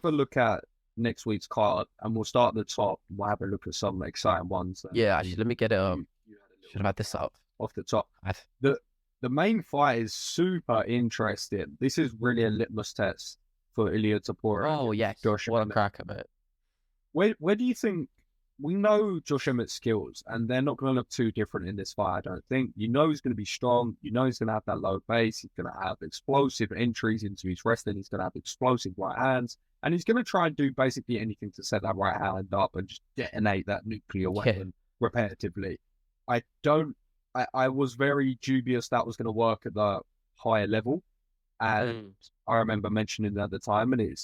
a look at next week's card, and we'll start at the top. We'll have a look at some exciting ones. Yeah, actually, let me get it up. You had a little Should have had this up. off the top. The main fight is super interesting. This is really a litmus test for Ilia Topuria. Oh, yes. Josh What a Emmett. cracker, mate. Where do you think, we know Josh Emmett's skills, and they're not going to look too different in this fight, I don't think. You know he's going to be strong. You know he's going to have that low base. He's going to have explosive entries into his wrestling. He's going to have explosive right hands. And he's going to try and do basically anything to set that right hand up and just detonate that nuclear weapon repetitively. I was very dubious that was going to work at the higher level. And I remember mentioning it at the time, and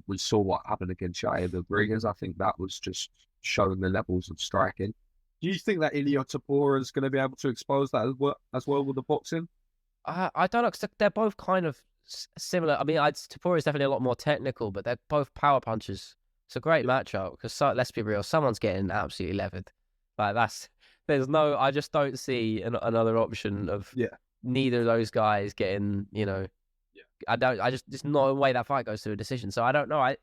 we saw what happened against Shia the Briggs. I think that was just showing the levels of striking. Do you think that Ilia Topuria is going to be able to expose that as well with the boxing? I don't know, because they're both kind of similar. I mean, Topuria is definitely a lot more technical, but they're both power punchers. It's a great matchup, because let's be real, someone's getting absolutely levered. Like, I just don't see another option of neither of those guys getting, there's no way that fight goes to a decision. So I don't know.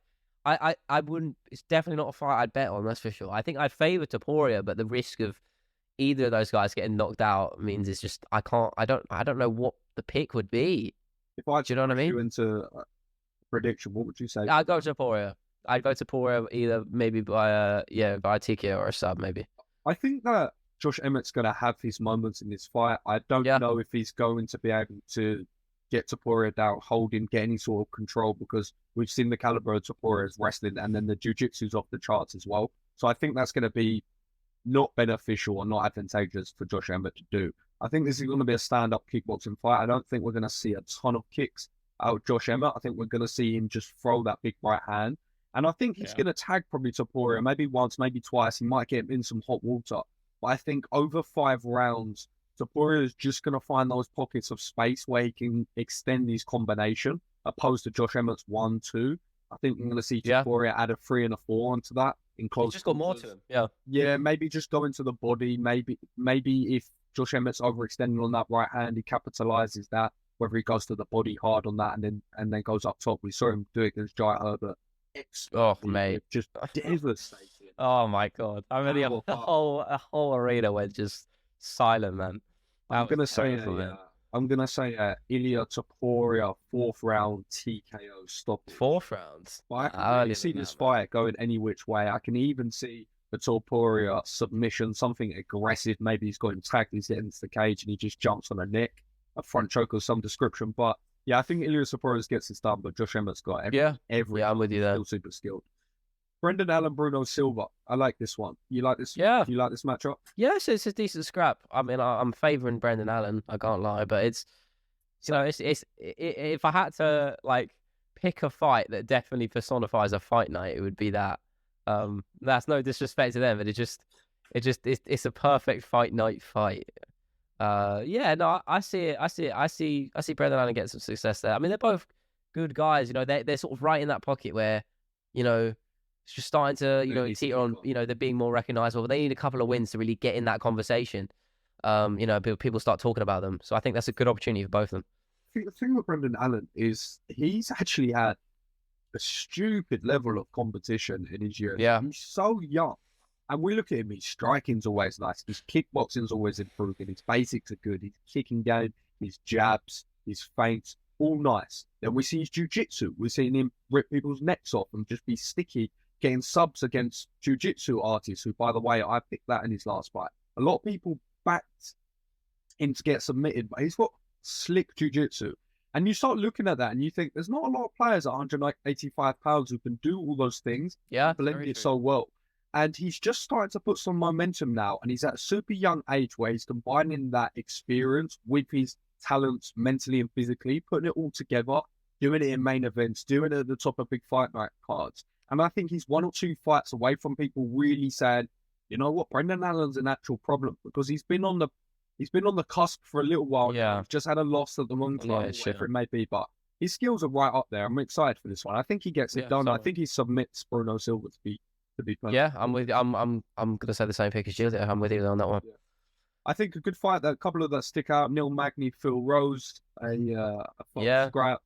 I wouldn't. It's definitely not a fight I'd bet on. That's for sure. I think I'd favour Topuria, but the risk of either of those guys getting knocked out means it's just I don't know what the pick would be. If I do you know what I mean? You into prediction, what would you say? I'd go Topuria. I'd go Topuria either maybe by TKO or a sub maybe. I think that Josh Emmett's going to have his moments in this fight. I don't know if he's going to be able to get Topuria down, hold him, get any sort of control, because we've seen the caliber of Topuria's wrestling, and then the jiu-jitsu's off the charts as well. So I think that's going to be not beneficial or not advantageous for Josh Emmett to do. I think this is going to be a stand-up kickboxing fight. I don't think we're going to see a ton of kicks out of Josh Emmett. I think we're going to see him just throw that big right hand. And I think he's going to tag probably Topuria, maybe once, maybe twice. He might get him in some hot water. But I think over 5 rounds, Topuria is just going to find those pockets of space where he can extend his combination, opposed to Josh Emmett's 1-2. I think we're going to see Topuria add a 3 and a 4 onto that. He's just got more to him. Yeah, maybe just go into the body. Maybe if Josh Emmett's overextending on that right hand, he capitalizes that. Whether he goes to the body hard on that and then goes up top. We saw him do it against Jai Herbert. Mate, just devastating. Oh my god! I mean, the whole arena went just silent, man. I'm gonna say Ilia Topuria 4th round TKO stop. 4th rounds. But I can really see this fight going any which way. I can even see the Topuria submission, something aggressive. Maybe he's got him tagged, he's getting into the cage, and he just jumps on a neck, a front choke of some description. But yeah, I think Ilia Topuria gets this done, but Josh Emmett's got every. I'm with you there. Still super skilled. Brendan Allen, Bruno Silva. I like this one. You like this? Yeah. You like this matchup? Yeah, it's a decent scrap. I mean, I'm favouring Brendan Allen. I can't lie, but it's if I had to pick a fight that definitely personifies a fight night, it would be that. That's no disrespect to them, but it's a perfect fight night fight. I see it. I see Brendan Allen get some success there. I mean, they're both good guys. They're sort of right in that pocket where, it's just starting to, teeter on, they're being more recognisable. But they need a couple of wins to really get in that conversation. People start talking about them. So I think that's a good opportunity for both of them. The thing with Brendan Allen is he's actually had a stupid level of competition in his years. Yeah. He's so young. And we look at him, his striking's always nice. His kickboxing's always improving. His basics are good. His kicking game, his jabs, his feints, all nice. Then we see his jiu-jitsu. We're seeing him rip people's necks off and just be sticky, getting subs against jiu-jitsu artists, who, by the way, I picked that in his last fight. A lot of people backed him to get submitted, but he's got slick jiu-jitsu. And you start looking at that and you think there's not a lot of players at 185 pounds who can do all those things. Yeah, blend it so well. And he's just starting to put some momentum now. And he's at a super young age where he's combining that experience with his talents mentally and physically, putting it all together, doing it in main events, doing it at the top of big fight night cards. And I think he's 1 or 2 fights away from people really saying, you know what, Brendan Allen's an actual problem, because he's been on the cusp for a little while. Yeah. He's just had a loss at the wrong time, whatever it may be. But his skills are right up there. I'm excited for this one. I think he gets it done. I think he submits Bruno Silva to be perfect. Yeah, I'm with you. I'm gonna say the same pick as you. I'm with you on that one. Yeah. I think a good fight. That a couple of that stick out. Neil Magny, Phil Rose, a scrap.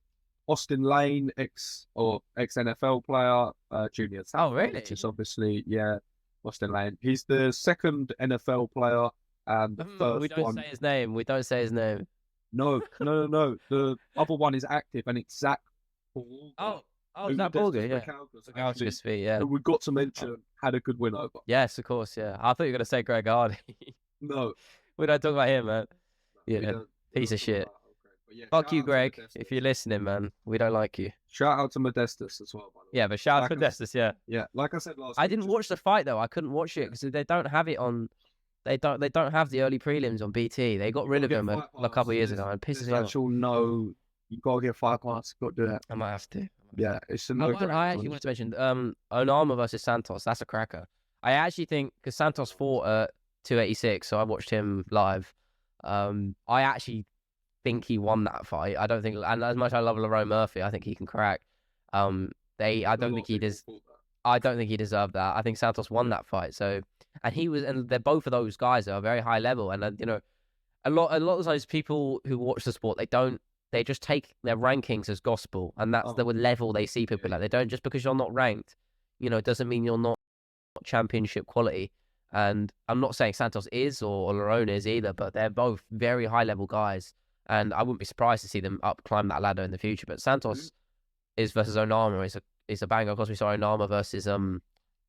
Austin Lane, ex NFL player, junior. Oh, really? Which is obviously, yeah, Austin Lane. He's the second NFL player and the first we don't one. say his name. We don't say his name. No. The other one is active, and it's Zach. Is that Borger? Yeah. Actually, yeah. we got to mention had a good win over. Yes, of course. Yeah, I thought you were gonna say Greg Hardy. No, we don't talk about him, man. No, Yeah, piece of shit. Yeah, fuck you, Greg. If you're listening, man, we don't like you. Shout out to Modestus as well. By the way. Yeah, but shout out to Modestus. Yeah. Yeah, like I said last. I didn't watch the fight though. I couldn't watch it because they don't have it on. They don't have the early prelims on BT. They got rid of them a couple of years ago and pisses me off. No, you gotta get fight pass. Got to do that. I might have to. Yeah, it's a I actually wanted to mention Onama versus Santos. That's a cracker. I actually think because Santos fought at 286, so I watched him live. I actually think he won that fight. I don't think, and as much as I love Rowe Murphy, I think he can crack. I don't think he does. I don't think he deserved that. I think Santos won that fight. So, and they're both of those guys are very high level, and a lot of those people who watch the sport, they just take their rankings as gospel, and that's the level they see people at. They don't, just because you're not ranked, it doesn't mean you're not championship quality. And I'm not saying Santos is or Lerone is either, but they're both very high level guys, and I wouldn't be surprised to see them climb that ladder in the future. But Santos is versus Onama is a banger. Of course, we saw Onama versus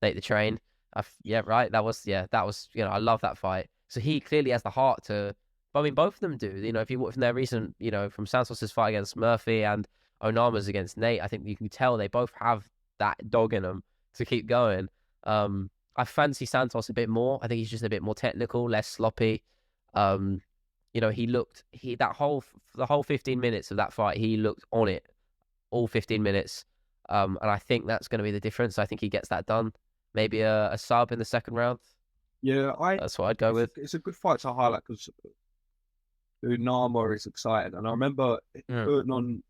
Nate the Train. Right. That was I love that fight. So he clearly has the heart to. But I mean, both of them do. If you watch from their recent, from Santos's fight against Murphy and Onama's against Nate, I think you can tell they both have that dog in them to keep going. I fancy Santos a bit more. I think he's just a bit more technical, less sloppy. The whole 15 minutes of that fight, he looked on it all 15 minutes. And I think that's going to be the difference. I think he gets that done. Maybe a sub in the second round. Yeah, that's what I'd go with. It's a good fight to highlight because Onama is excited, and I remember putting on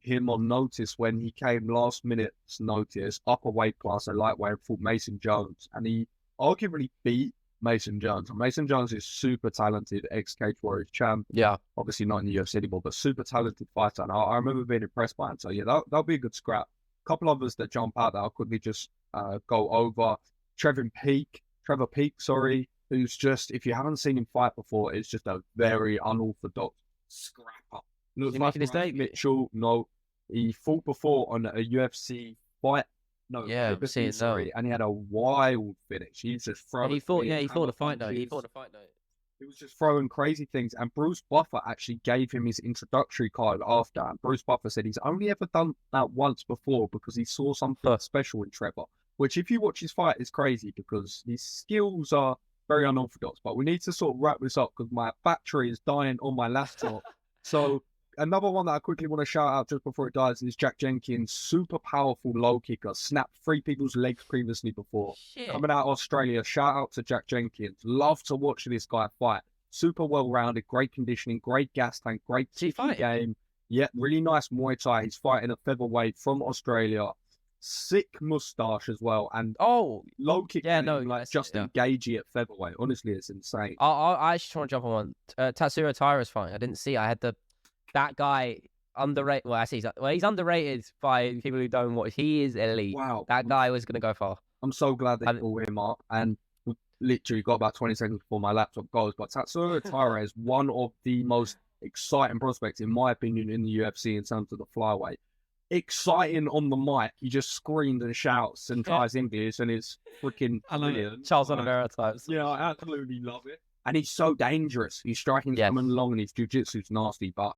him on notice when he came last minute's notice, upper weight class at lightweight, fought Mason Jones, and he arguably beat Mason Jones. And Mason Jones is super talented, ex-Cage Warriors champ. Yeah, obviously not in the UFC anymore, but super talented fighter. And I remember being impressed by him. So yeah, that'll be a good scrap. A couple others that jump out that I'll quickly just go over. Trevor Peak, who's just, if you haven't seen him fight before, it's just a very unorthodox scrapper. Looks like his name Mitchell. No, he fought before on a UFC fight. No, yeah, and he had a wild finish. He's just throwing. He fought a fight night. He was just throwing crazy things. And Bruce Buffer actually gave him his introductory card after. And Bruce Buffer said he's only ever done that once before because he saw something special in Trevor. Which, if you watch his fight, is crazy because his skills are very unorthodox. But we need to sort of wrap this up because my battery is dying on my laptop. So another one that I quickly want to shout out just before it dies is Jack Jenkins, super powerful low kicker, snapped 3 people's legs previously before. Shit. Coming out of Australia, shout out to Jack Jenkins. Love to watch this guy fight. Super well-rounded, great conditioning, great gas tank, great game. Yeah, really nice Muay Thai. He's fighting a featherweight from Australia. Sick mustache as well, and low kick. Yeah, no, like Justin Gagey at featherweight. Honestly, it's insane. I actually want to jump on one. Tatsuro Taira's fight. I didn't see. I had that guy underrated. Well, actually, he's underrated by people who don't watch. He is elite. Wow, that guy was going to go far. I'm so glad they pulled him up, and literally got about 20 seconds before my laptop goes. But Tatsuro Taira is one of the most exciting prospects, in my opinion, in the UFC in terms of the flyweight. Exciting on the mic. He just screams and shouts and tries English, and it's freaking brilliant. Charles Oliveira types. Yeah, I absolutely love it. And he's so dangerous. His striking's coming along, and his jiu-jitsu's nasty. But